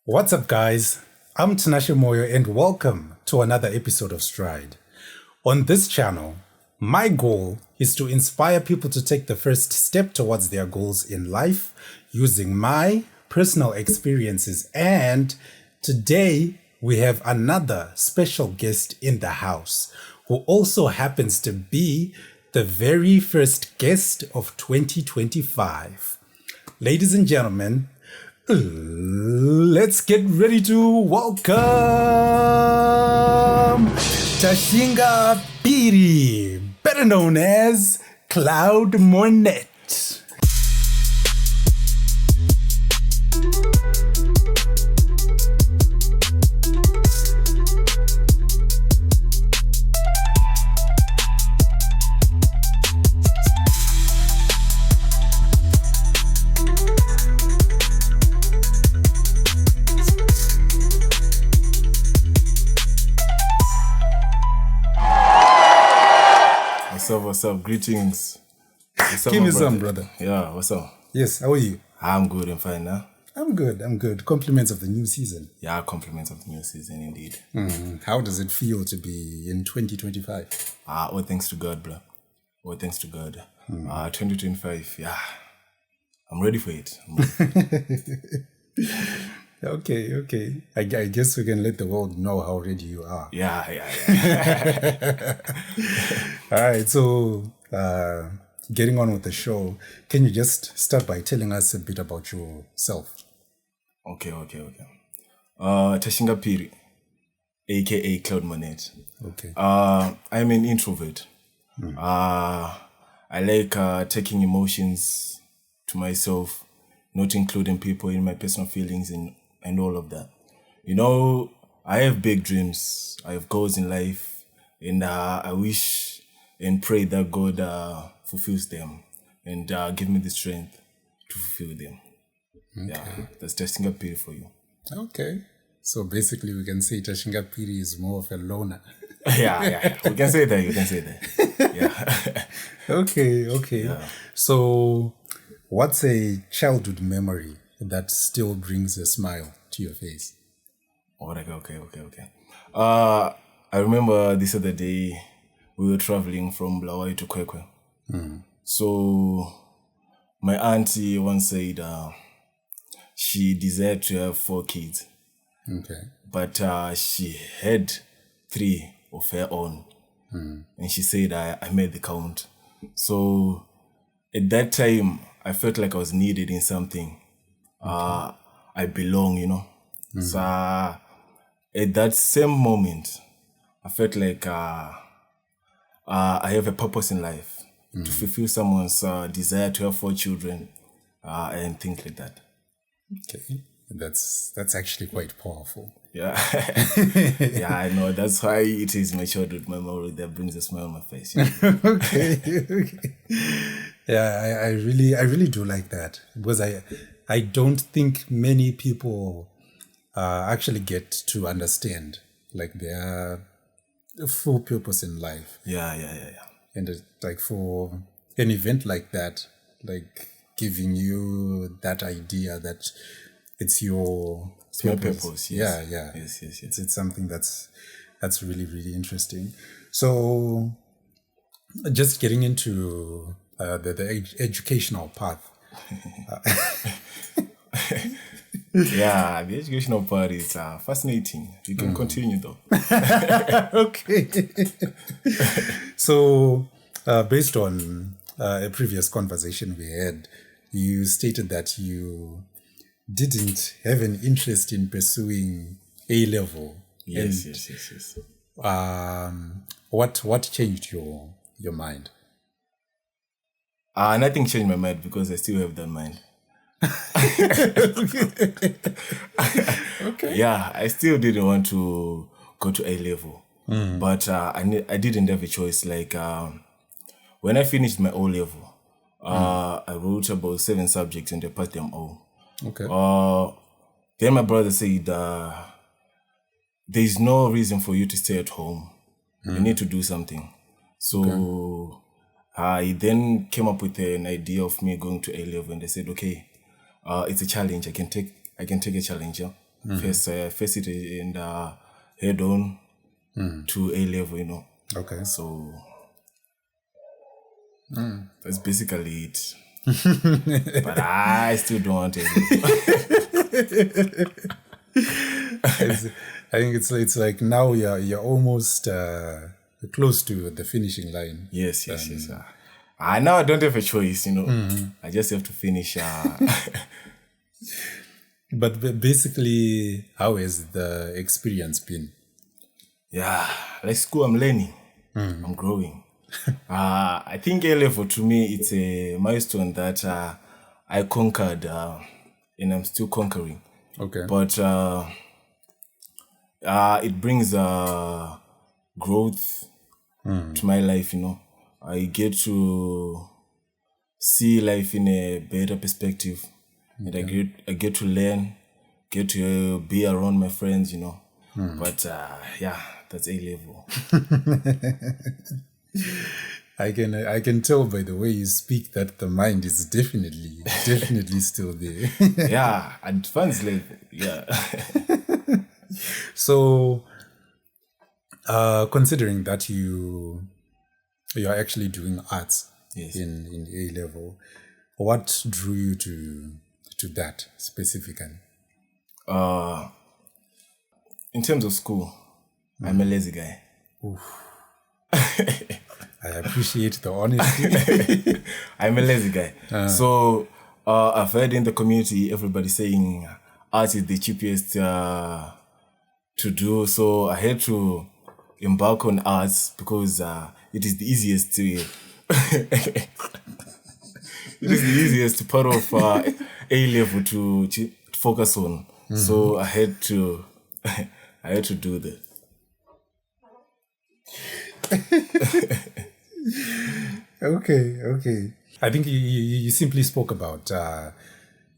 What's up, guys? I'm Tinashe Moyo, and welcome to another episode of Stride. On this channel, my goal is to inspire people to take the first step towards their goals in life using my personal experiences. And today, we have another special guest in the house who also happens to be the very first guest of 2025. Ladies and gentlemen, let's get ready to welcome Tashinga Phiri, better known as Cloud Mornet. What's up? Greetings. What's up, Give me brother? some, brother. Yeah, what's up? Yes, how are you? I'm good and fine now. I'm good. Compliments of the new season. Yeah, compliments of the new season indeed. How does it feel to be in 2025? All thanks to God, bro. All thanks to God. 2025, yeah. I'm ready for it. Okay. I guess we can let the world know how ready you are. Yeah. All right, so getting on with the show, can you just start by telling us a bit about yourself? Okay. Tashinga Phiri, aka Cloud Monet. Okay. I'm an introvert. I like taking emotions to myself, not including people in my personal feelings and all of that. You know, I have big dreams. I have goals in life, and I wish and pray that God fulfills them and give me the strength to fulfill them. Okay. Yeah, that's Tashinga Phiri for you. Okay. So basically, we can say Tashinga Phiri is more of a loner. Yeah. We can say that. Yeah. Okay. Yeah. So, what's a childhood memory that still brings a smile to your face? Okay. I remember this other day we were traveling from Blawayo to Kwekwe. So my auntie once said she desired to have 4 kids. Okay. But she had 3 of her own. And she said I made the count. So at that time, I felt like I was needed in something. I belong, you know. So at that same moment, I felt like I have a purpose in life to fulfill someone's desire to have 4 children and things like that. Okay. That's actually quite powerful. Yeah. Yeah, I know. That's why it is my childhood memory that brings a smile on my face. Yeah. Okay. Yeah, I really do like that, because I don't think many people actually get to understand like their full purpose in life. Yeah. And like for an event like that, like giving you that idea that it's your my purpose. Yes. Yeah. Yes. It's something that's really interesting. So just getting into the educational path. Yeah, the educational part is fascinating. You can continue though. Okay. So based on a previous conversation we had, you stated that you didn't have an interest in pursuing A-level. Yes. What changed your mind? Nothing changed my mind because I still have that mind. Okay. Yeah, I still didn't want to go to A-level. But I didn't have a choice. Like when I finished my O-level, I wrote about 7 subjects and I passed them all. Okay. Then my brother said, there's no reason for you to stay at home. You need to do something. So I then came up with an idea of me going to A-level, and they said, okay, it's a challenge. I can take a challenge. Yeah? face it and head on to A level, you know. Okay. So that's basically it. But I still don't want it. I think it's like now you're almost close to the finishing line. Yes. Now I don't have a choice, you know. I just have to finish. But basically, how has the experience been? Yeah, like school, I'm learning. I'm growing. I think A level to me, it's a milestone that I conquered and I'm still conquering. Okay. But it brings growth to my life, you know. I get to see life in a better perspective. And I get to learn, get to be around my friends, you know. But yeah, that's A level. I can tell by the way you speak that the mind is definitely still there. Yeah, advanced level. Yeah. So, considering that you're actually doing arts Yes. in A level, what drew you to that specifically? In terms of school, I'm a lazy guy. I appreciate the honesty. I'm a lazy guy. So I've heard in the community everybody saying art is the cheapest to do. So I had to embark on arts because it is the easiest to it is the easiest part of A level to focus on. So I had to do that. Okay. I think you simply spoke about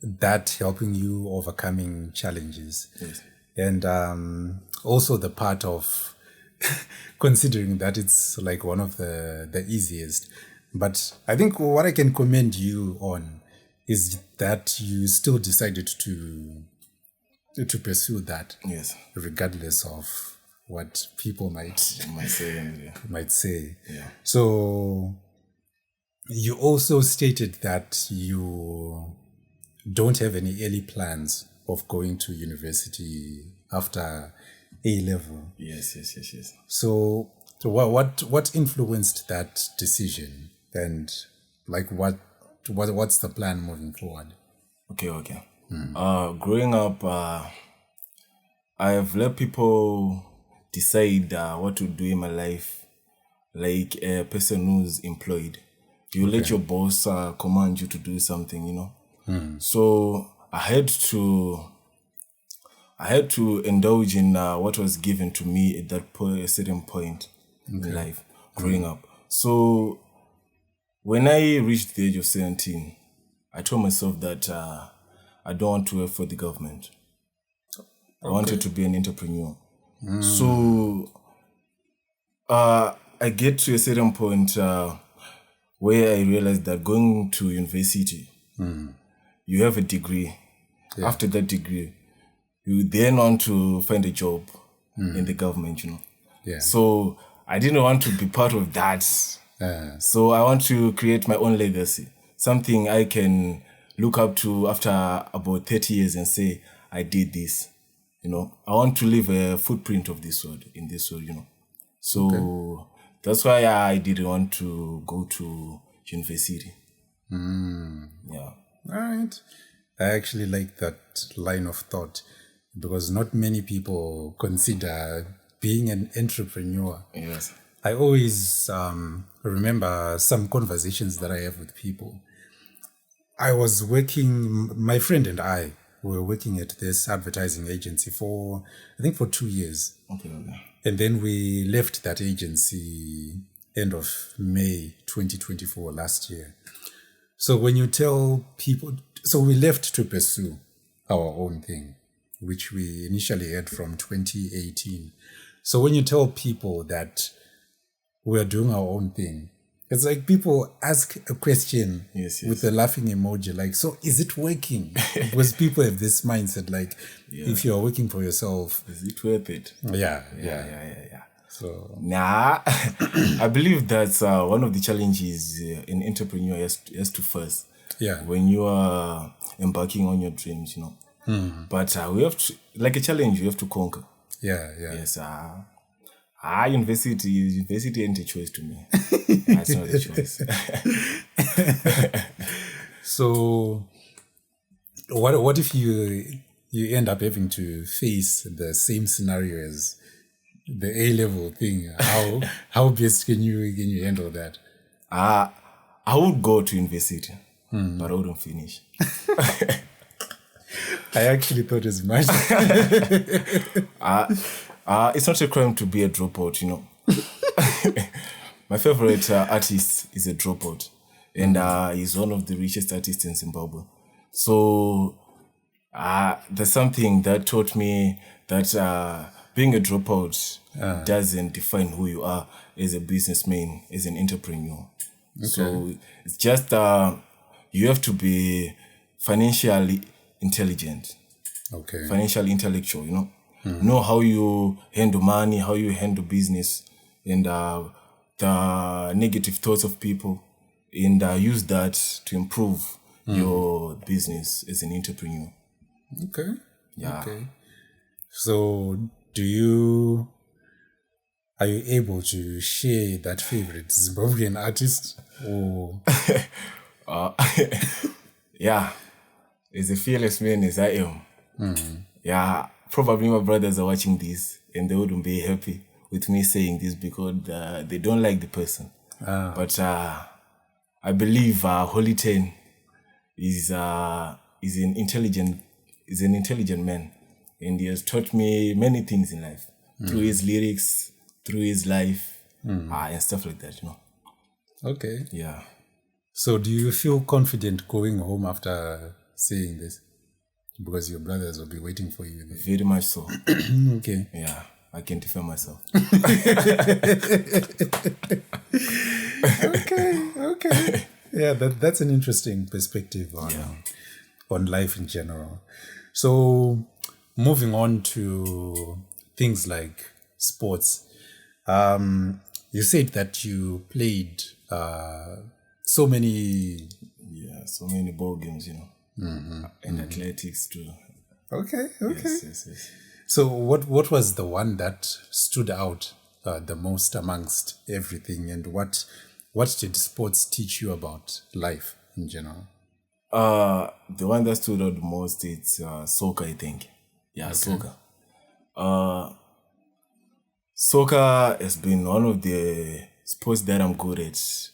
that helping you overcoming challenges. Yes. And also the part of considering that it's like one of the easiest. But I think what I can commend you on is that you still decided to pursue that. Yes. Regardless of what people might say. Yeah. So you also stated that you don't have any early plans of going to university after A level. Yes. So what influenced that decision, and like what's the plan moving forward? Okay. Growing up, I have let people decide what to do in my life, like a person who's employed. You let your boss command you to do something, you know. So I had to indulge in what was given to me at a certain point in life, growing up. So when I reached the age of 17, I told myself that I don't want to work for the government. I wanted to be an entrepreneur. So I get to a certain point where I realized that going to university, you have a degree. Yeah. After that degree, you then want to find a job in the government, you know. Yeah. So I didn't want to be part of that. So I want to create my own legacy, something I can look up to after about 30 years and say, I did this. You know, I want to leave a footprint of this world, in this world, you know. So that's why I didn't want to go to university. Yeah. All right. I actually like that line of thought because not many people consider being an entrepreneur. Yes. I always remember some conversations that I have with people. I was working, my friend and I were working at this advertising agency for 2 years. Okay. And then we left that agency end of May 2024 last year. So when you tell people, so we left to pursue our own thing, which we initially had from 2018. So when you tell people that we're doing our own thing, It's like people ask a question Yes. with a laughing emoji, like, so is it working? Because people have this mindset, like, if you're working for yourself, is it worth it? Yeah. So nah, I believe that's one of the challenges an entrepreneur has to face. Yeah. When you are embarking on your dreams, But we have to, like a challenge, you have to conquer. Yeah. Yes. University ain't a choice to me. That's not a choice. So, what if you end up having to face the same scenario as the A-level thing? How best can you handle that? I would go to university, but I wouldn't finish. I actually thought as much. It's not a crime to be a dropout, My favorite artist is a dropout, and he's one of the richest artists in Zimbabwe. So there's something that taught me that being a dropout doesn't define who you are as a businessman, as an entrepreneur. Okay. So it's just you have to be financially intelligent, financially intellectual, know how you handle money, how you handle business, and the negative thoughts of people, and use that to improve your business as an entrepreneur. Okay. Yeah. Okay. So are you able to share that favorite Zimbabwean artist? Or yeah. As a fearless man as I am, yeah, probably my brothers are watching this and they wouldn't be happy with me saying this because they don't like the person. But I believe Holy Ten is an intelligent man, and he has taught me many things in life through his lyrics, through his life, and stuff like that. Okay. Yeah. So do you feel confident going home after saying this? Because your brothers will be waiting for you there. Very much so. Okay. Yeah, I can defend myself. Okay. Yeah, that's an interesting perspective on life in general. So moving on to things like sports. You said that you played so many ball games, and athletics too. Okay. Yes. So what was the one that stood out the most amongst everything, and what did sports teach you about life in general? The one that stood out the most is soccer, I think. Yeah, okay. Soccer. Soccer has been one of the sports that I'm good at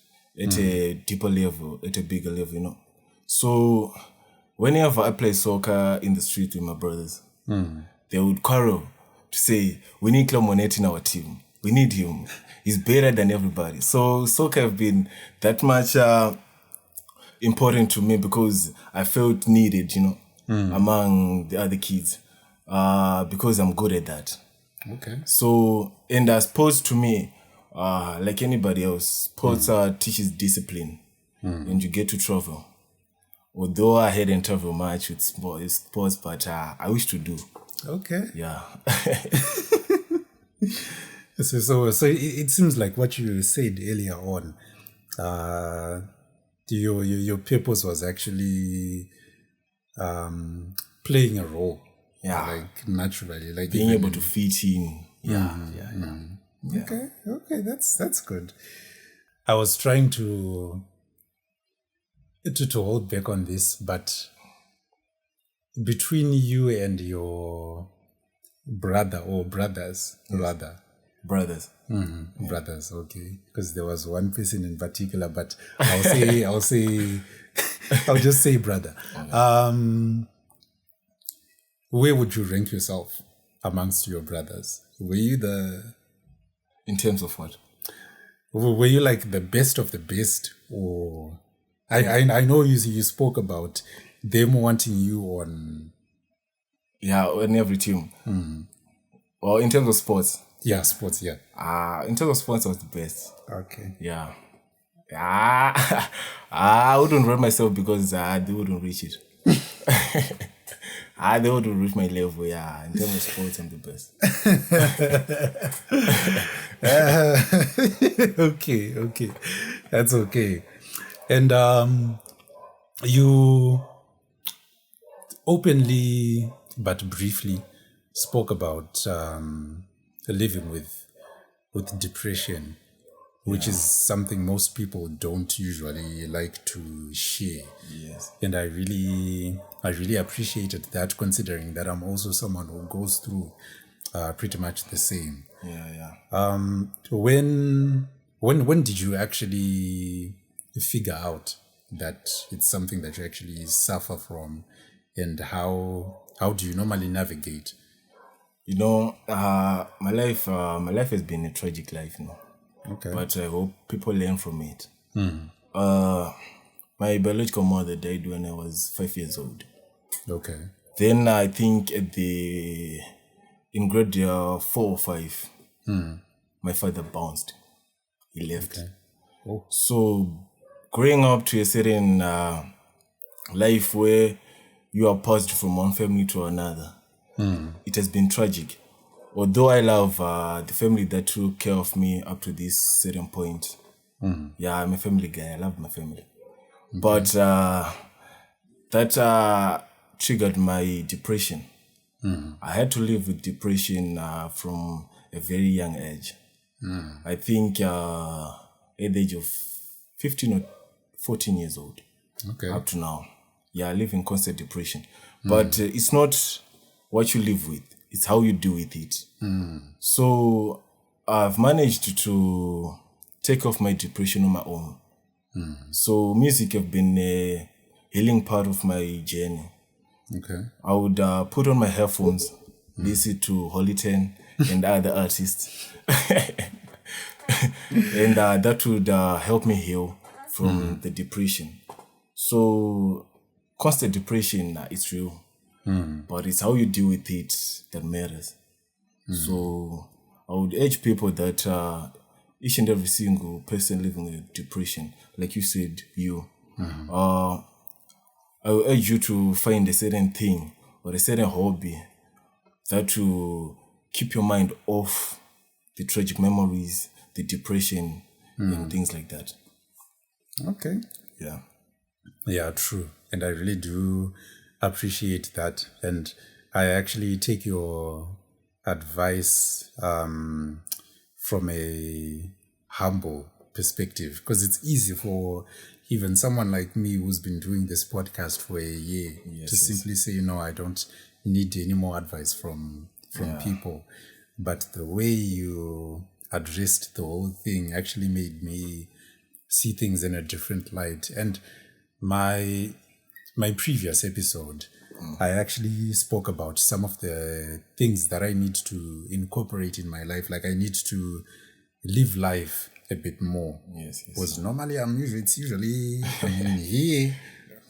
a deeper level, at a bigger level, So whenever I play soccer in the street with my brothers, they would quarrel to say, we need Clemonet in our team. We need him. He's better than everybody. So soccer have been that much important to me because I felt needed, among the other kids, because I'm good at that. Okay. So, and sports to me, like anybody else, sports teaches discipline, and you get to travel. Although I hadn't traveled much with sports, but I wish to do. Okay. Yeah. So it seems like what you said earlier on, your purpose was actually playing a role. Yeah. Like naturally, like being able to fit in. Yeah. Okay, that's good. I was trying to hold back on this, but between you and your brother or brothers, rather. Brothers. Mm-hmm. Yeah. Brothers, okay. Because there was one person in particular, but I'll just say brother. Okay. Where would you rank yourself amongst your brothers? Were you in terms of what? Were you like the best of the best, or I know you spoke about them wanting you on. Yeah, on every team. Or in terms of sports. Yeah, sports. Yeah. In terms of sports, I was the best. Okay. Yeah, I wouldn't rate myself because they wouldn't reach it. They wouldn't reach my level. Yeah, in terms of sports, I'm the best. Okay, that's okay. And you openly but briefly spoke about living with depression, which is something most people don't usually like to share. Yes. And I really appreciated that, considering that I'm also someone who goes through pretty much the same. Yeah. When did you actually figure out that it's something that you actually suffer from, and how do you normally navigate? My life has been a tragic life, Okay. but I hope people learn from it. My biological mother died when I was 5 years old. Okay. Then I think in grade 4 or 5, my father bounced. He left. Okay. Oh. So growing up to a certain life where you are passed from one family to another, it has been tragic. Although I love the family that took care of me up to this certain point. Yeah, I'm a family guy. I love my family. Okay. But that triggered my depression. I had to live with depression from a very young age. I think at the age of 15 or 14 years old. Okay. Up to now. Yeah, I live in constant depression. But it's not what you live with. It's how you deal with it. So I've managed to take off my depression on my own. So music have been a healing part of my journey. Okay. I would put on my headphones, listen to Holy Ten and other artists. And that would help me heal from the depression. So constant depression is real. But it's how you deal with it that matters. So I would urge people that each and every single person living with depression, like you said, I will urge you to find a certain thing or a certain hobby that will keep your mind off the tragic memories, the depression, and things like that. Okay. Yeah, true. And I really do appreciate that. And I actually take your advice from a humble perspective, because it's easy for even someone like me who's been doing this podcast for a year to simply say, I don't need any more advice from people. But the way you addressed the whole thing actually made me see things in a different light. And my previous episode, I actually spoke about some of the things that I need to incorporate in my life. Like I need to live life a bit more. Yes. Because normally I'm usually here,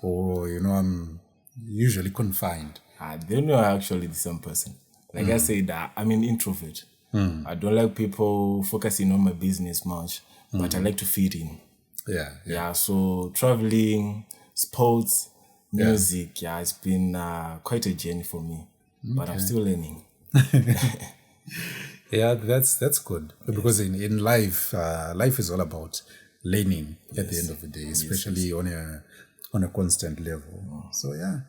or I'm usually confined. I don't know, actually the same person. Like I said, I'm an introvert. I don't like people focusing on my business much, but I like to fit in. Yeah. So traveling, sports, music, it's been quite a journey for me. But I'm still learning. Yeah, that's good. Because in life, life is all about learning at the end of the day, especially on a constant level. So yeah,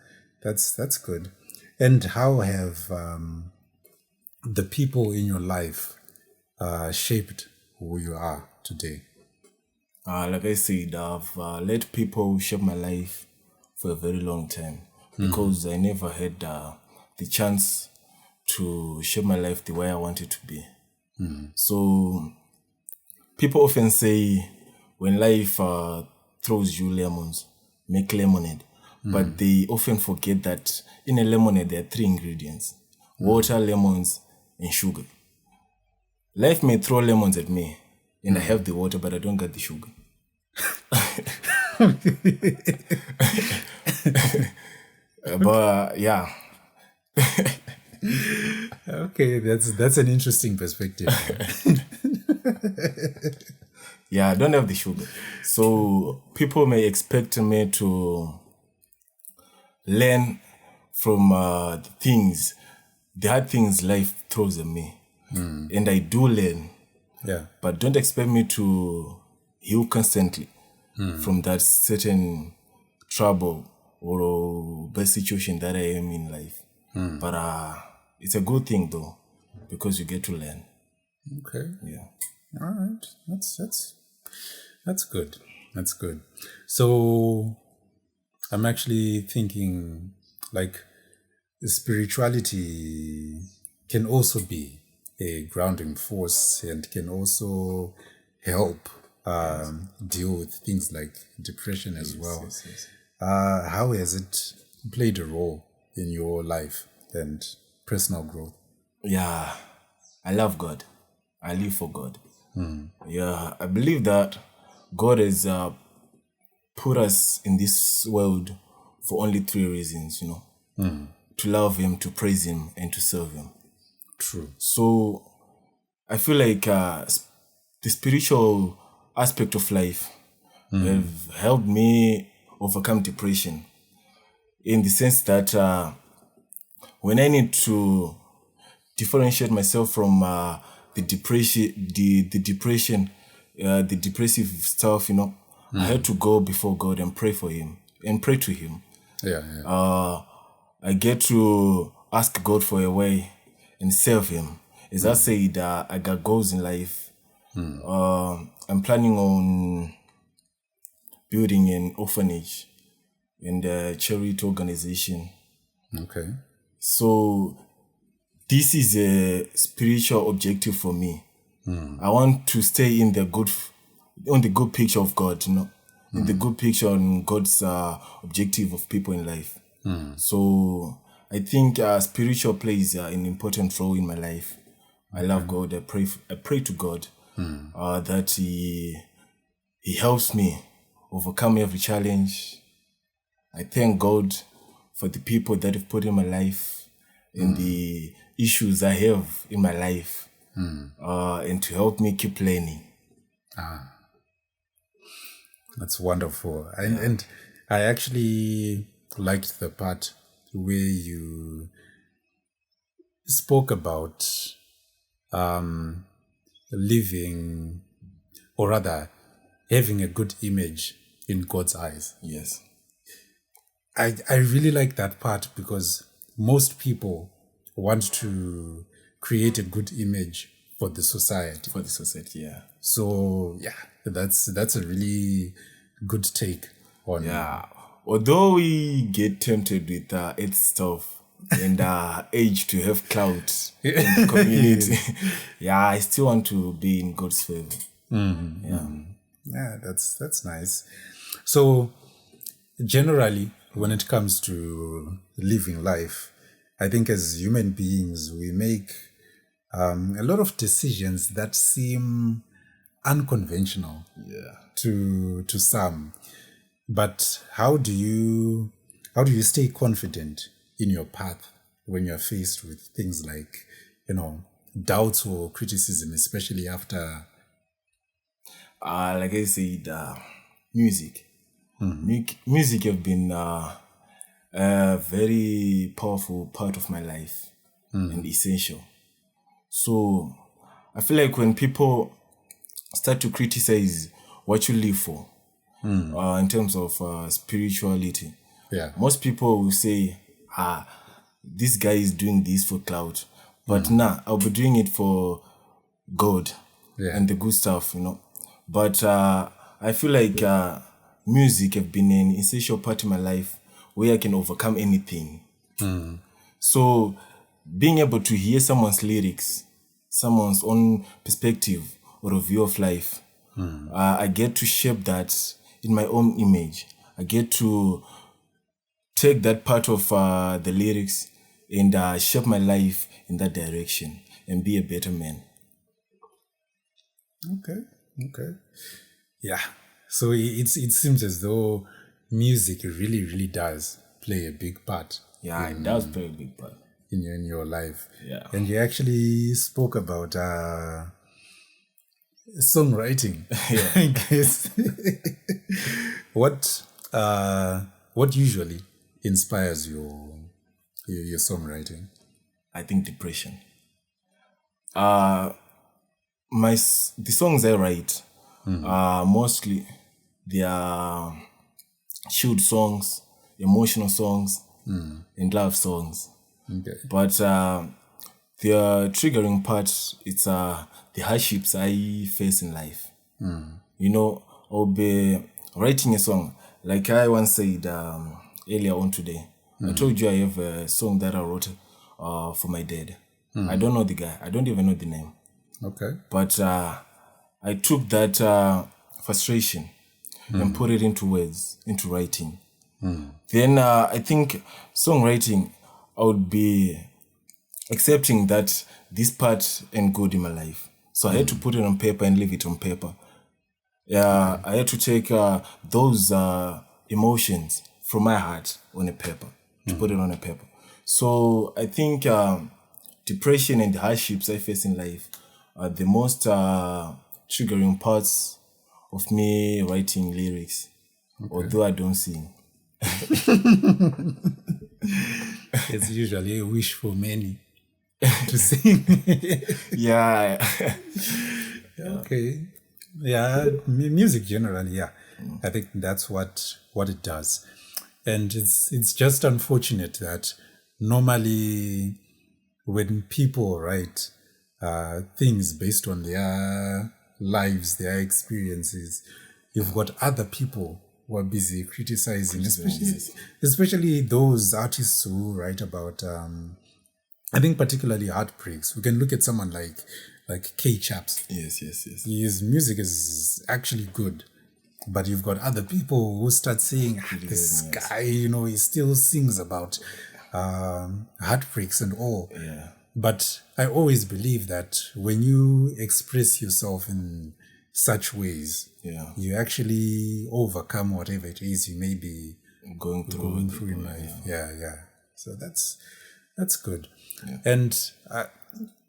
that's good. And how have the people in your life shaped who you are today? Like I said, I've let people shape my life for a very long time because I never had the chance to shape my life the way I want it to be. So people often say when life throws you lemons, make lemonade. But they often forget that in a lemonade there are 3 ingredients: water, lemons, and sugar. Life may throw lemons at me and I have the water, but I don't get the sugar. But yeah. Okay, that's an interesting perspective. Yeah, I don't have the sugar. So people may expect me to learn from the hard things life throws at me. And I do learn. Yeah. But don't expect me to heal constantly from that certain trouble or bad situation that I am in life. But it's a good thing though, because you get to learn. Okay. Yeah. All right. That's good. That's good. So I'm actually thinking like spirituality can also be a grounding force and can also help deal with things like depression as well. Yes. How has it played a role in your life and personal growth? Yeah, I love God. I live for God. Yeah, I believe that God has put us in this world for only 3 reasons, to love Him, to praise Him, and to serve Him. True. So I feel like the spiritual aspect of life have helped me overcome depression, in the sense that when I need to differentiate myself from the depressive stuff, I had to go before God and pray for Him and pray to Him. Yeah. I get to ask God for a way and serve Him. As I said, I got goals in life. I'm planning on building an orphanage and a charity organization. Okay. So this is a spiritual objective for me. I want to stay in the good picture of God, in the good picture on God's objective of people in life. So I think spiritual plays an important role in my life. I love God. I pray to God that He helps me overcome every challenge. I thank God for the people that have put in my life and the issues I have in my life, and to help me keep learning. That's wonderful. And I actually liked the part where you spoke about living, or rather having a good image in God's eyes. Yes. I really like that part because most people want to create a good image for the society. For the society, yeah. So yeah, that's a really good take on. Yeah. Although we get tempted with its stuff and age to have clout in the community, yeah, I still want to be in God's favor. Yeah, that's nice. So generally, when it comes to living life, I think as human beings, we make a lot of decisions that seem unconventional to some. But how do you stay confident in your path when you're faced with things like, doubts or criticism, especially after? Like I said, music. Music have been a very powerful part of my life and essential. So I feel like when people start to criticize what you live for, in terms of spirituality, most people will say, this guy is doing this for clout. But I'll be doing it for God and the good stuff, But I feel like music have been an essential part of my life where I can overcome anything. So being able to hear someone's lyrics, someone's own perspective or a view of life, I get to shape that in my own image. I get to take that part of the lyrics and shape my life in that direction and be a better man. Okay. Yeah. So it seems as though music really, really does play a big part. Yeah, it does play a big part in your life. Yeah. And you actually spoke about Songwriting. I guess. What what usually inspires your songwriting? I think depression. The songs I write mostly they are shoot songs, emotional songs, and love songs. Okay. But the triggering part, it's the hardships I face in life. You know, I'll be writing a song. Like I once said earlier on today, I told you I have a song that I wrote for my dad. I don't know the guy. I don't even know the name. Okay. But I took that frustration and put it into words, into writing. Then I think songwriting, I would be accepting that this part ain't good in my life. So I had to put it on paper and leave it on paper. Yeah, I had to take those emotions from my heart on a paper, to put it on a paper. So I think depression and the hardships I face in life are the most triggering parts of me writing lyrics, although I don't sing. It's usually a wish for many to sing. Yeah. Okay. Yeah, music generally, yeah. I think that's what it does. And it's just unfortunate that normally when people write things based on their lives, their experiences, you've got other people who are busy criticizing, especially those artists who write about I think particularly heartbreaks. We can look at someone like K Chaps. Yes. His music is actually good, but you've got other people who start saying, this guy, he still sings about heartbreaks and all. Yeah. But I always believe that when you express yourself in such ways, you actually overcome whatever it is you may be going through in life. Yeah. So that's good. Yeah. And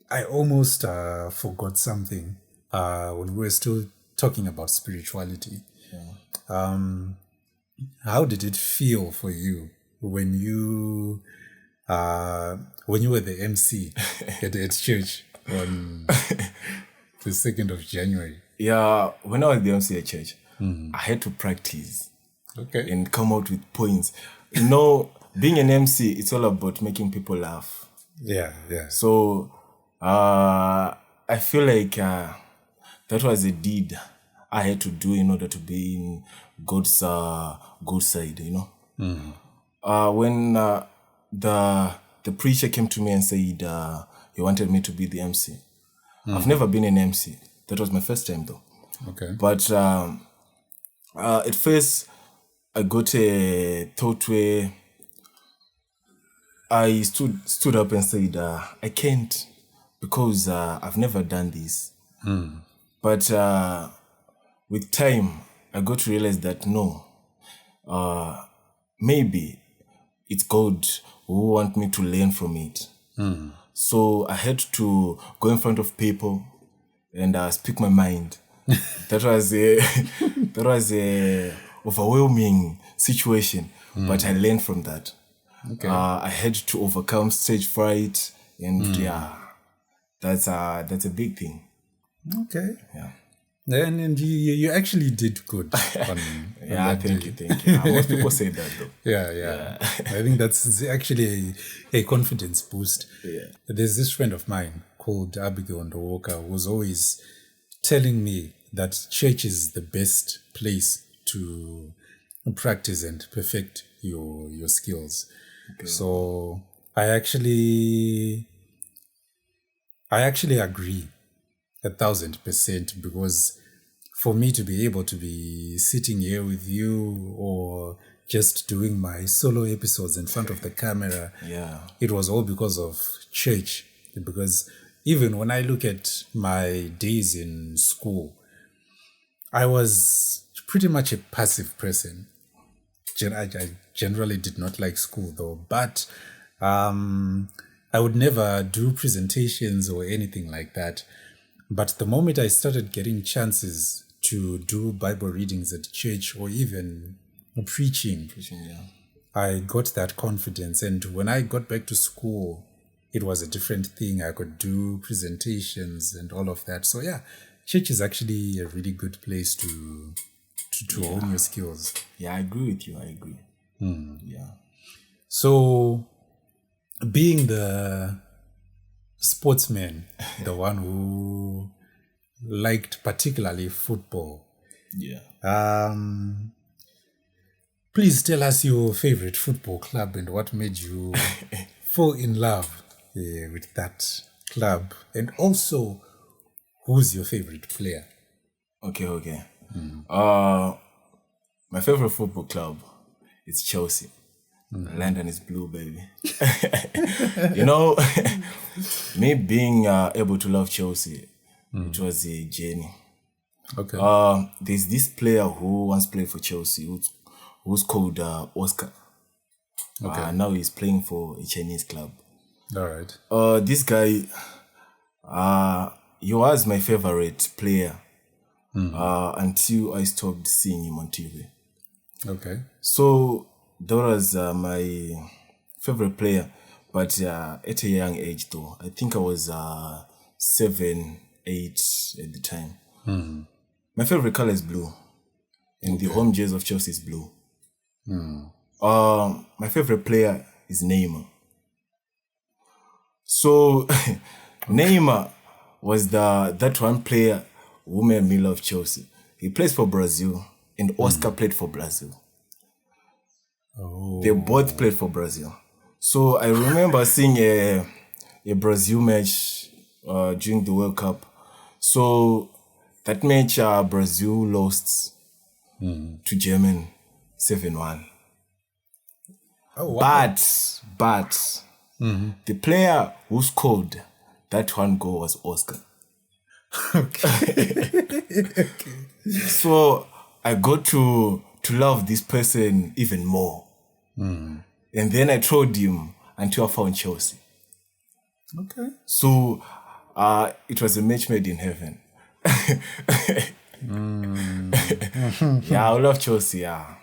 I almost forgot something when we were still talking about spirituality. How did it feel for you when you were the MC at church on the 2nd of January? Yeah, when I was the MC at church, I had to practice and come out with points. Being an MC, it's all about making people laugh. Yeah. So I feel like that was a deed I had to do in order to be in God's good side, When the preacher came to me and said he wanted me to be the MC. I've never been an MC. That was my first time though. Okay. But at first I got a thought where I stood up and said, I can't because I've never done this. But with time, I got to realize that no, maybe it's God who want me to learn from it. So I had to go in front of people and speak my mind. That was a overwhelming situation, but I learned from that. Okay. I had to overcome stage fright, and that's a big thing. Okay. Yeah. And you actually did good. Thank you. Most people say that though. Yeah. I think that's actually a confidence boost. Yeah. There's this friend of mine called Abigail Ndowoka who was always telling me that church is the best place to practice and perfect your skills. Okay. So I actually agree 1,000%, because for me to be able to be sitting here with you or just doing my solo episodes in front of the camera, it was all because of church. Because even when I look at my days in school, I was pretty much a passive person. I generally did not like school though, but I would never do presentations or anything like that. But the moment I started getting chances to do Bible readings at church or even preaching, I got that confidence. And when I got back to school, it was a different thing. I could do presentations and all of that. So yeah, church is actually a really good place to hone your skills. Yeah, I agree with you. I agree. Yeah. So being the sportsman, the one who liked particularly football, please tell us your favorite football club and what made you fall in love with that club, and also who's your favorite player? Okay. My favorite football club is Chelsea. London is blue, baby. You know, me being able to love Chelsea, it was a journey. Okay. There's this player who once played for Chelsea who's called Oscar. Now he's playing for a Chinese club. All right. This guy, he was my favorite player until I stopped seeing him on TV. Okay. So that was my favorite player, but at a young age though. I think I was 7, 8 at the time. My favorite color is blue, and the home jersey of Chelsea is blue. My favorite player is Neymar. So Neymar was that one player who made me love Chelsea. He plays for Brazil, and Oscar played for Brazil. They both played for Brazil. So I remember seeing a Brazil match during the World Cup. So that match, Brazil lost to Germany 7-1. Oh, wow. But the player who scored that one goal was Oscar. Okay. So I got to love this person even more. And then I trolled him until I found Chelsea. Okay. So it was a match made in heaven. Yeah, I love Chelsea, yeah.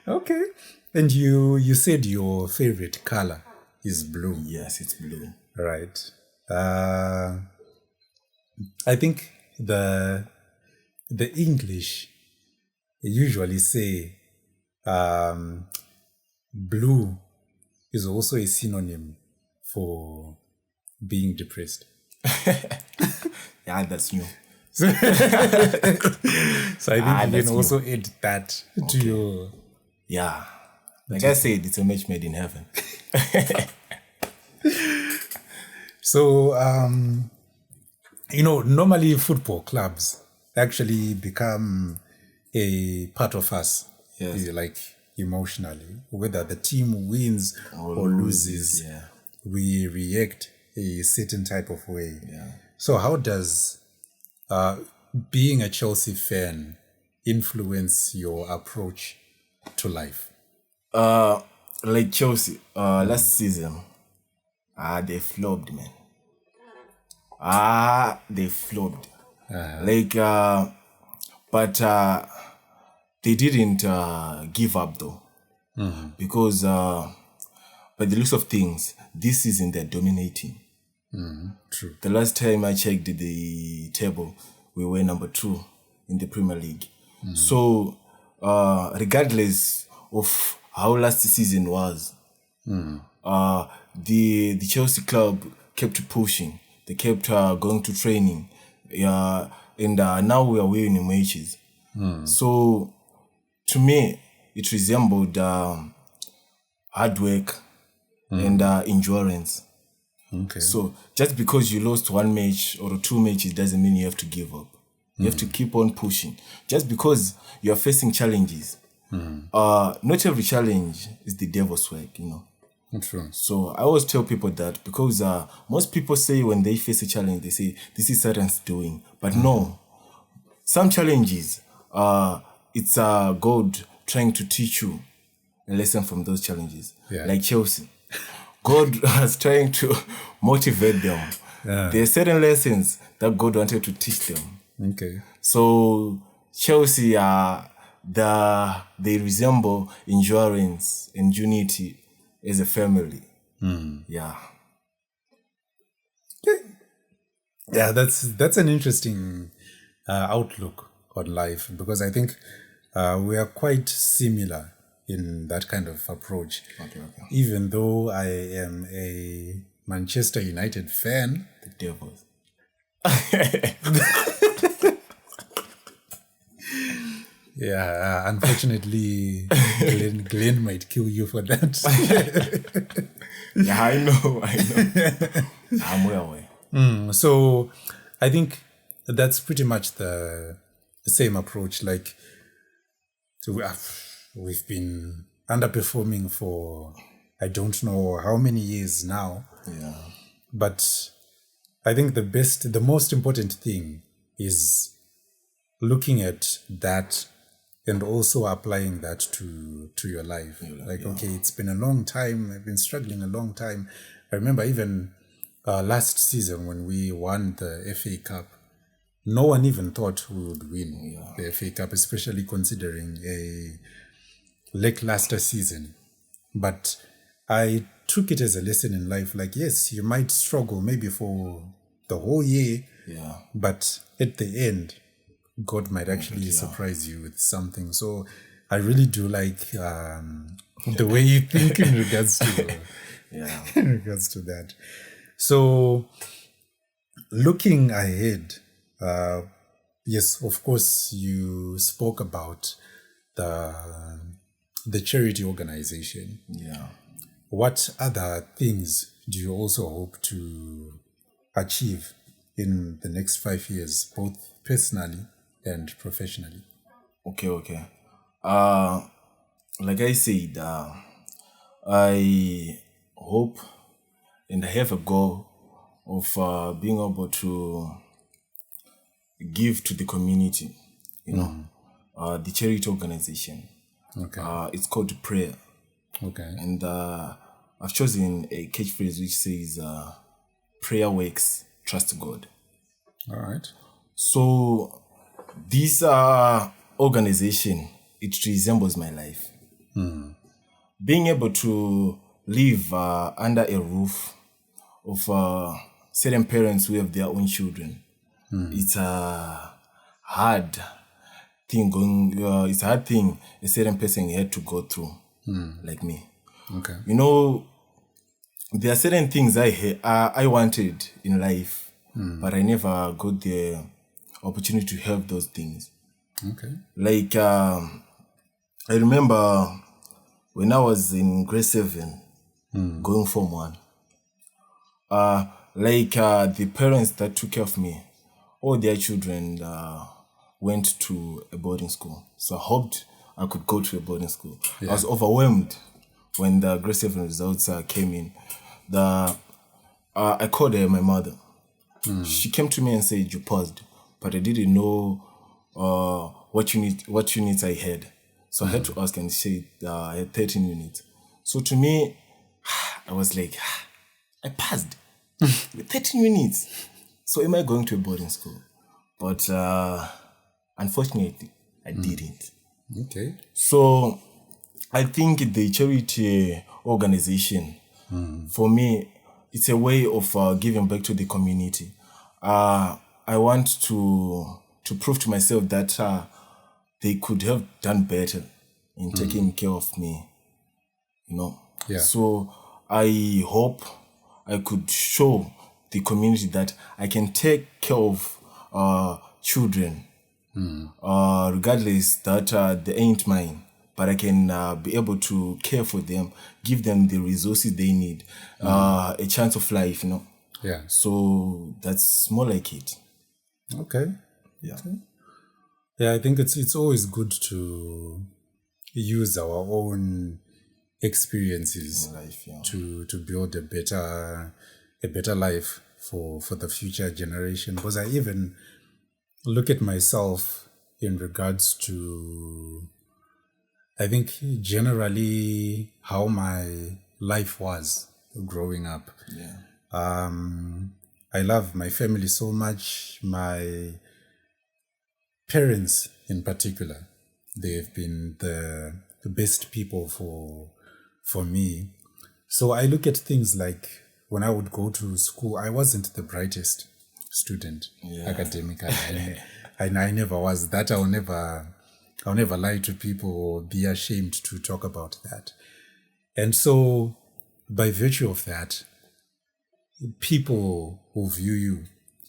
Okay. And you said your favorite color is blue. Yes, it's blue. Right. I think the English usually say blue is also a synonym for being depressed. Yeah, that's new. So I think you can new. also add that to your... Yeah. Like I said, it's a match made in heaven. So, normally football clubs actually become a part of us, like emotionally. Whether the team wins or loses, we react a certain type of way. Yeah. So how does being a Chelsea fan influence your approach to life? Like Chelsea, last season, they flopped, man. They flopped. But they didn't give up though, because by the looks of things, this season they're dominating. True. The last time I checked the table, we were number 2 in the Premier League. So, regardless of how last season was, the Chelsea club kept pushing. They kept going to training. And now we are winning matches. So, to me, it resembled hard work and endurance. Okay. So just because you lost 1 match or 2 matches doesn't mean you have to give up. You have to keep on pushing. Just because you are facing challenges, not every challenge is the devil's work, True. So I always tell people that, because most people say when they face a challenge, they say, this is Satan's doing. But no, some challenges, it's God trying to teach you a lesson from those challenges. Yeah. Like Chelsea. God was trying to motivate them. Yeah. There are certain lessons that God wanted to teach them. Okay. So Chelsea, they resemble endurance and unity as a family. Yeah. Yeah, that's an interesting outlook on life, because I think we are quite similar in that kind of approach. Okay. Even though I am a Manchester United fan, The Devils. yeah, unfortunately, Glenn might kill you for that. Yeah, I know. I'm well aware. So I think that's pretty much the same approach. Like, we've been underperforming for I don't know how many years now. Yeah. But I think the most important thing is looking at that and also applying that to your life. Okay, it's been a long time. I've been struggling a long time. I remember even last season when we won the FA Cup, no one even thought we would win the FA Cup, especially considering a lackluster season. But I took it as a lesson in life. Like, yes, you might struggle maybe for the whole year, but at the end, God might actually surprise you with something. So I really do like the way you think in regards to in regards to that. So looking ahead, yes, of course, you spoke about the charity organization. Yeah. What other things do you also hope to achieve in the next 5 years, both personally and professionally? Okay. Like I said, I hope and I have a goal of being able to give to the community, the charity organization. Okay. It's called Prayer. Okay. And I've chosen a catchphrase which says, prayer works, trust God. All right. So this organization, it resembles my life. Being able to live under a roof of certain parents who have their own children, it's a hard thing it's a hard thing a certain person had to go through, like me. Okay. There are certain things I wanted in life, but I never got the opportunity to have those things. Okay. Like, I remember when I was in grade 7, going Form 1, the parents that took care of me, all their children went to a boarding school. So I hoped I could go to a boarding school. I was overwhelmed when the grade 7 results came in. I called my mother. She came to me and said, "You passed," but I didn't know what units I had. So I had to ask, and she said I had 13 units. So to me, I was like, I passed with 13 units. So am I going to a boarding school? But unfortunately, I didn't. Okay. So I think the charity organization, for me, it's a way of giving back to the community. I want to prove to myself that they could have done better in taking care of me, Yeah. So I hope I could show the community that I can take care of children, regardless that they ain't mine, but I can be able to care for them, give them the resources they need, a chance of life, Yeah. So that's more like it. Okay. Yeah. Okay. Yeah, I think it's always good to use our own experiences Life, yeah. to build a better life for the future generation. Because I even look at myself in regards to, I think, generally how my life was growing up. Yeah. I love my family so much. My parents in particular, they have been the best people for me. So I look at things like when I would go to school, I wasn't the brightest student academically. I never was that. I'll never lie to people or be ashamed to talk about that. And so by virtue of that, people will view you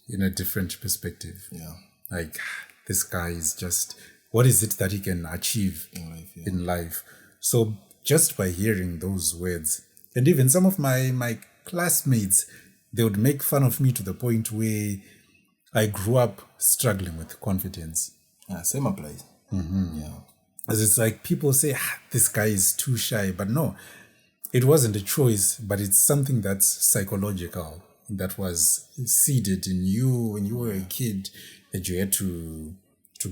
in a different perspective. Yeah. Like, this guy is just, what is it that he can achieve in life? So just by hearing those words, and even some of my classmates, they would make fun of me to the point where I grew up struggling with confidence. Yeah, same applies. Yeah. As it's like people say, this guy is too shy. But no, it wasn't a choice, but it's something that's psychological, that was seeded in you when you were a kid, that you had to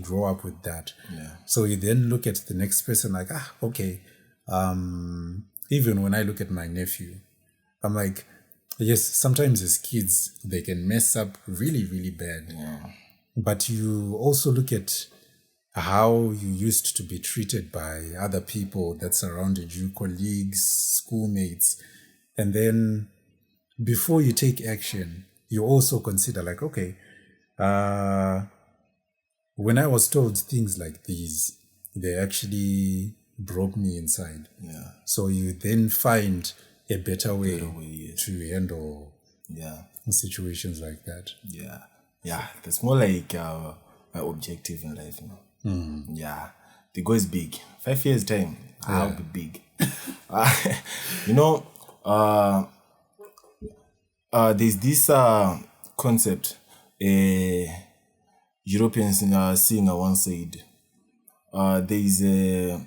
grow up with that. Yeah. So you then look at the next person like, okay. Even when I look at my nephew, I'm like, yes, sometimes as kids, they can mess up really, really bad. Yeah. But you also look at how you used to be treated by other people that surrounded you, colleagues, schoolmates. And then before you take action, you also consider like, okay, when I was told things like these, they actually broke me inside. Yeah. So you then find a better way yes. to handle situations like that. Yeah. Yeah. That's more like my objective in life, you know. Yeah. The goal is big. 5 years time, I'll be big. You know, there's this concept European singer once said, there is a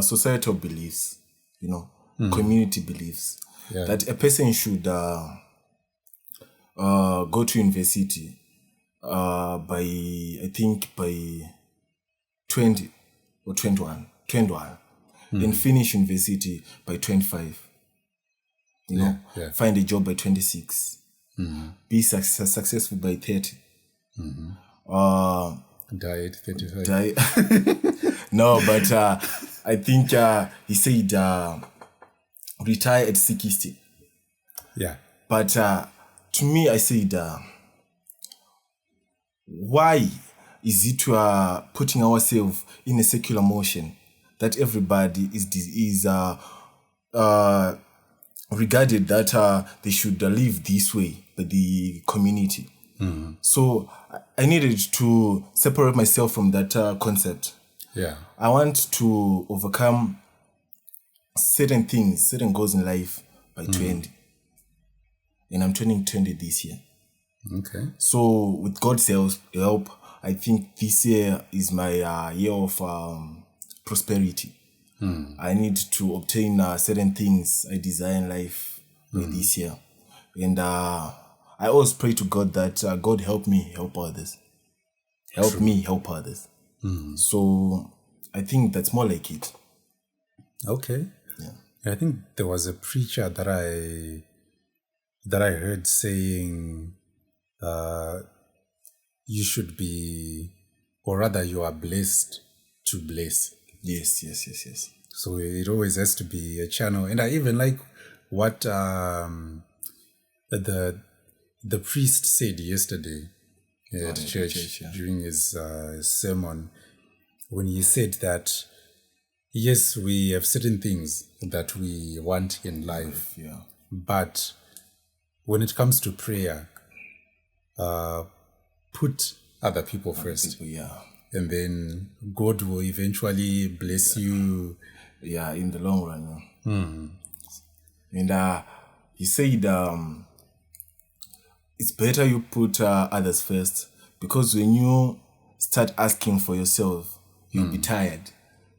societal beliefs, you know, community beliefs, that a person should go to university by 20 or 21, then finish university by 25, you know, find a job by 26, be successful by 30. Die at 35. No, but I think he said retire at 60. Yeah. But to me, I said, why is it putting ourselves in a secular motion that everybody is regarded that they should live this way by the community? So I needed to separate myself from that concept. Yeah. I want to overcome certain things, certain goals in life by 20. And I'm turning 20 this year. Okay. So with God's help, I think this year is my year of prosperity. I need to obtain certain things I desire in life this year. And I always pray to God that God help me help others. Help me help others. So I think that's more like it. Okay. Yeah. I think there was a preacher that I heard saying, you should be, or rather you are blessed to bless. Yes. So it always has to be a channel. And I even like what the priest said yesterday at church during his sermon, when he said that, yes, we have certain things that we want in life, but when it comes to prayer, put other people first. And then God will eventually bless you. Yeah, in the long run. And he said, it's better you put others first, because when you start asking for yourself, you'll be tired.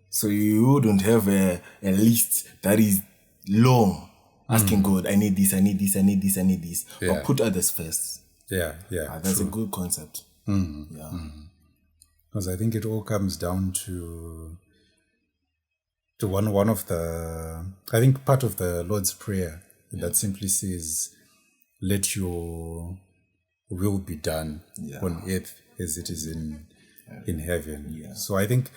So you wouldn't have a list that is long, asking God, I need this, I need this, I need this, I need this. But put others first. That's a good concept. Because I think it all comes down to one of the, I think part of the Lord's Prayer that simply says, let your will be done on earth as it is in heaven. Yeah. So I think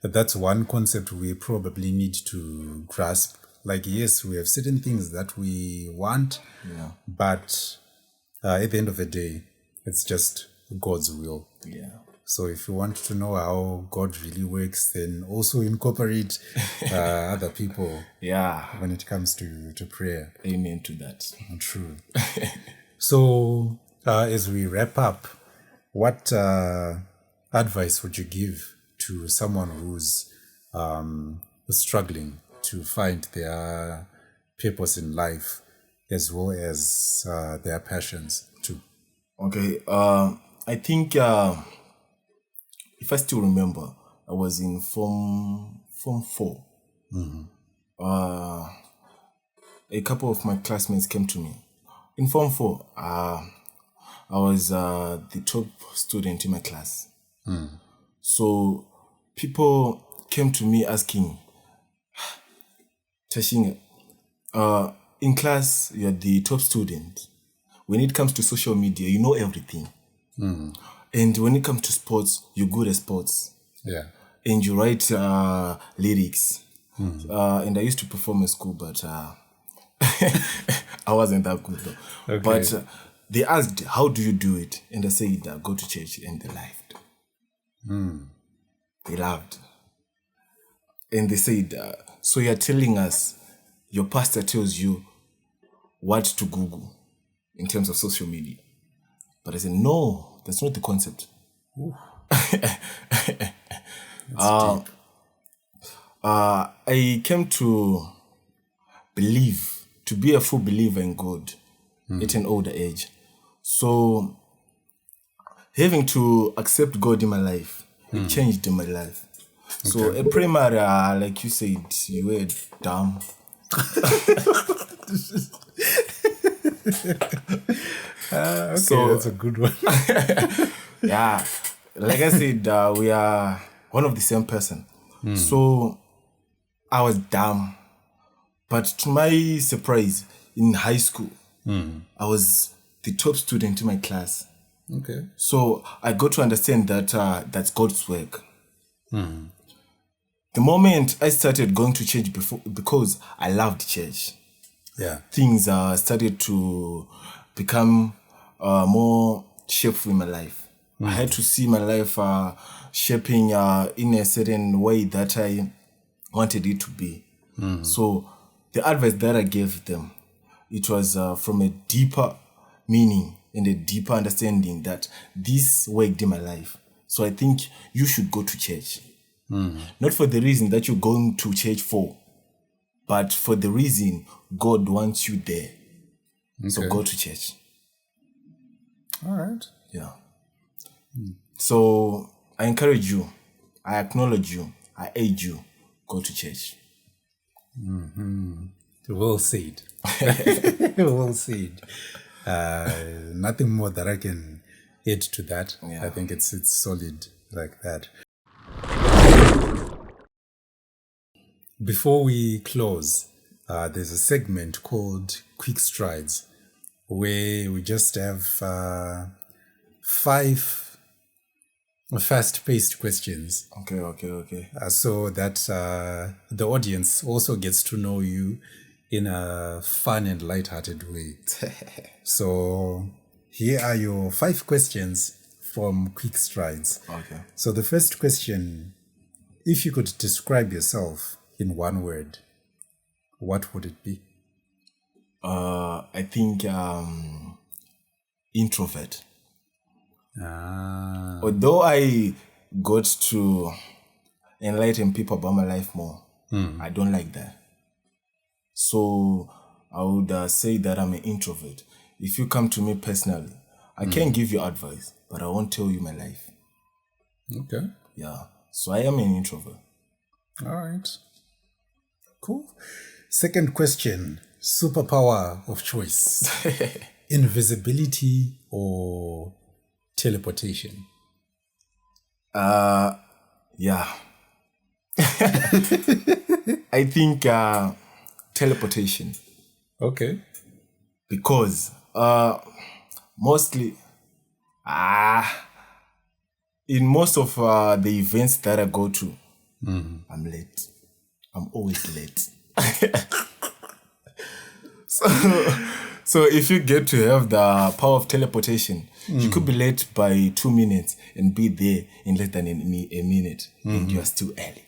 that's one concept we probably need to grasp. Like, yes, we have certain things that we want, but at the end of the day, it's just God's will. Yeah. So if you want to know how God really works, then also incorporate other people when it comes to prayer. Amen to that. True. So as we wrap up, what advice would you give to someone who's struggling to find their purpose in life as well as their passions too? Okay. I think if I still remember, I was in form 4. A couple of my classmates came to me. In form 4, I was the top student in my class. So people came to me asking, Tashinga, in class, you're the top student. When it comes to social media, you know everything. And when it comes to sports, you're good at sports. Yeah. And you write lyrics. And I used to perform in school, but I wasn't that good though. Okay. But they asked, how do you do it? And I said, go to church. And they laughed. They laughed. And they said, so you're telling us your pastor tells you what to Google in terms of social media. But I said, no, that's not the concept. I came to believe, to be a full believer in God at an older age. So having to accept God in my life, it changed my life. So a primary, like you said, you were dumb. Okay, so that's a good one. Yeah, like I said, we are one of the same person. So I was dumb, but to my surprise, in high school, I was the top student in my class. Okay. So I got to understand that that's God's work. The moment I started going to church because I loved church, things started to become more shapeful in my life. I had to see my life shaping in a certain way that I wanted it to be. So the advice that I gave them, it was from a deeper meaning and a deeper understanding that this worked in my life. So I think you should go to church. Not for the reason that you're going to church for, but for the reason God wants you there. Okay. So go to church. All right. Yeah. So I encourage you, I acknowledge you, I aid you, go to church. Well said. Well said. Nothing more that I can add to that. I think it's solid like that. Before we close, there's a segment called Quick Strides, where we just have 5 fast-paced questions. Okay. So that the audience also gets to know you in a fun and light-hearted way. So here are your 5 questions from Quick Strides. Okay. So the first question, if you could describe yourself in one word, what would it be? I think introvert. Although I got to enlighten people about my life more, I don't like that. So I would say that I'm an introvert. If you come to me personally, I can give you advice, but I won't tell you my life. Okay. Yeah. So I am an introvert. All right. Cool. Second question, superpower of choice. Invisibility or teleportation? Yeah. I think teleportation. Okay. Because mostly in most of the events that I go to, I'm late. I'm always late. So if you get to have the power of teleportation, you could be late by 2 minutes and be there in less than a minute, and you are still early.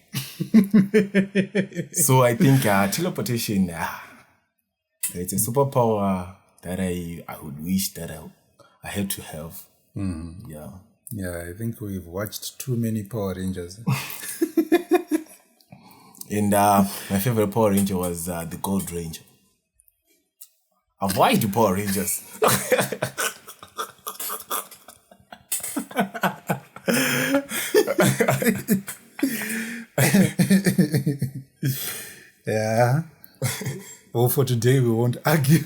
So I think teleportation, it's a superpower that I would wish that I had to have. Yeah. Yeah, I think we've watched too many Power Rangers. And my favorite Power Ranger was the Gold Ranger. I've watched the Power Rangers. Yeah. Well, for today, we won't argue.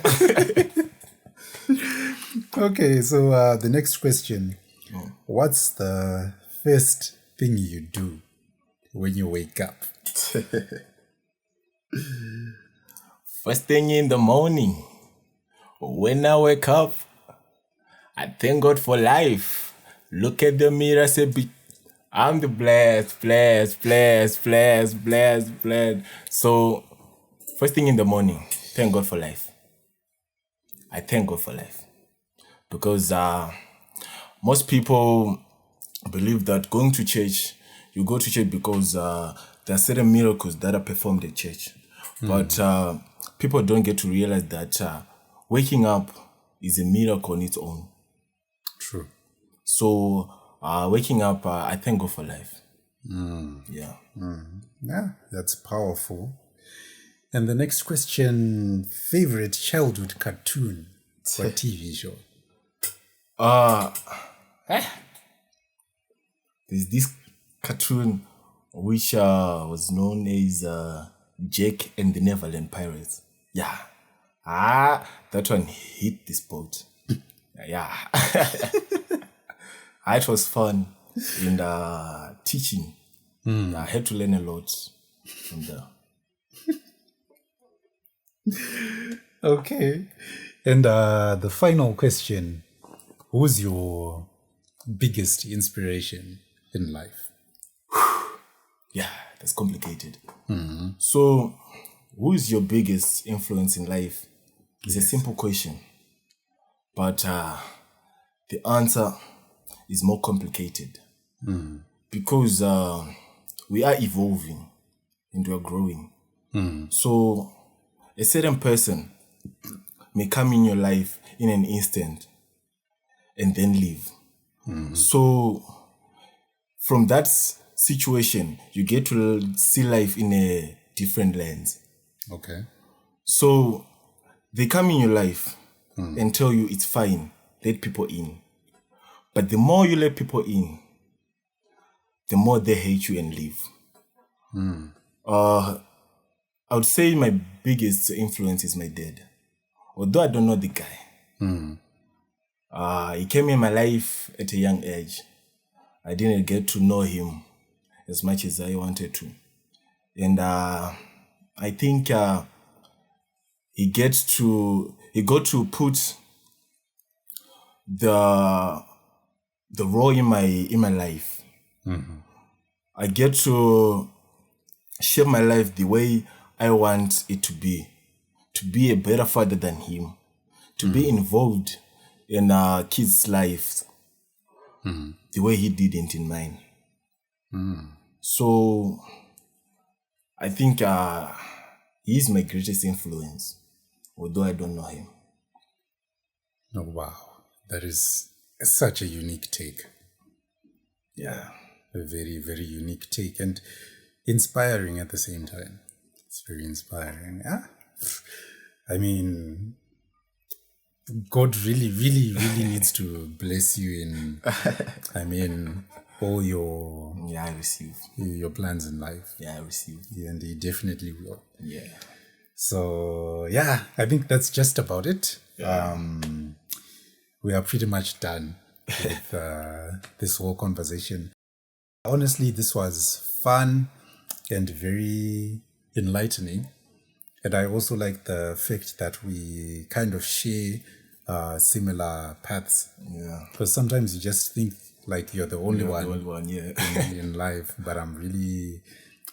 Okay, so the next question. What's the first thing you do when you wake up? First thing in the morning, when I wake up, I thank God for life. Look at the mirror, say, I'm the blessed. So, first thing in the morning, thank God for life. I thank God for life. Because most people believe that going to church, you go to church because there are certain miracles that are performed at church. But people don't get to realize that waking up is a miracle on its own. True. So waking up, I thank God for life. Yeah. Yeah, that's powerful. And the next question, favorite childhood cartoon or TV show? There's this cartoon which was known as Jake and the Neverland Pirates. Yeah. That one hit the spot. Yeah. It was fun and teaching. I had to learn a lot from there. Okay. And the final question, who's your biggest inspiration in life? Yeah, that's complicated. So, who is your biggest influence in life? It's a simple question. But the answer is more complicated. Because we are evolving and we are growing. So, a certain person may come in your life in an instant and then leave. So, from that situation, you get to see life in a different lens. Okay. So, they come in your life and tell you it's fine, let people in. But the more you let people in, the more they hate you and leave. I would say my biggest influence is my dad. Although I don't know the guy. He came in my life at a young age. I didn't get to know him as much as I wanted to. And I think he got to put the role in my life. I get to shape my life the way I want it to be a better father than him, to be involved in kids' lives the way he didn't in mine. So I think he's my greatest influence, although I don't know him. Oh, wow. That is such a unique take. Yeah. A very, very unique take and inspiring at the same time. It's very inspiring. Yeah. I mean, God really, really, really needs to bless you in, all your... Yeah, I receive. Your plans in life. Yeah, I receive. Yeah, and he definitely will. Yeah. So, yeah, I think that's just about it. Yeah. We are pretty much done with this whole conversation. Honestly, this was fun and very enlightening. And I also like the fact that we kind of share similar paths. Yeah. Because sometimes you just think like you're the only The one old one, yeah. in life, but I'm really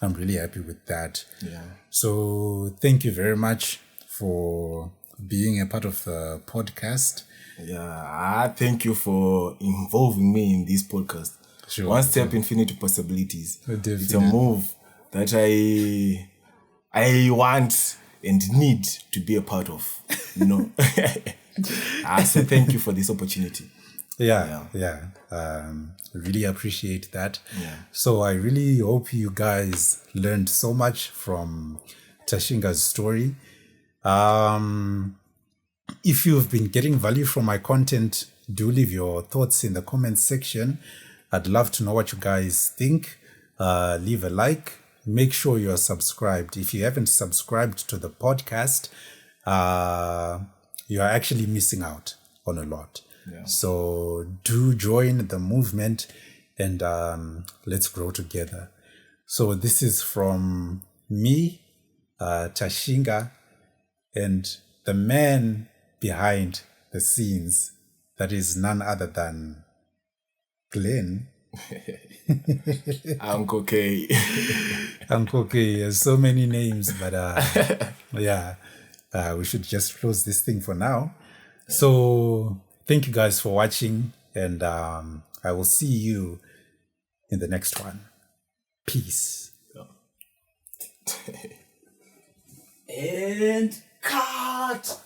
happy with that. Yeah. So thank you very much for being a part of the podcast. Yeah, thank you for involving me in this podcast. Sure, One step infinity possibilities. It's a Definitely. move that I want and need to be a part of. You know. I say thank you for this opportunity. Yeah. Really appreciate that. Yeah. So I really hope you guys learned so much from Tashinga's story. If you've been getting value from my content, do leave your thoughts in the comments section. I'd love to know what you guys think. Leave a like. Make sure you're subscribed. If you haven't subscribed to the podcast, you are actually missing out on a lot. Yeah. So do join the movement and let's grow together. So this is from me, Tashinga, and the man behind the scenes, that is none other than Glenn. Uncle K. Uncle K, has so many names, but we should just close this thing for now. So thank you guys for watching, and I will see you in the next one. Peace. And cut.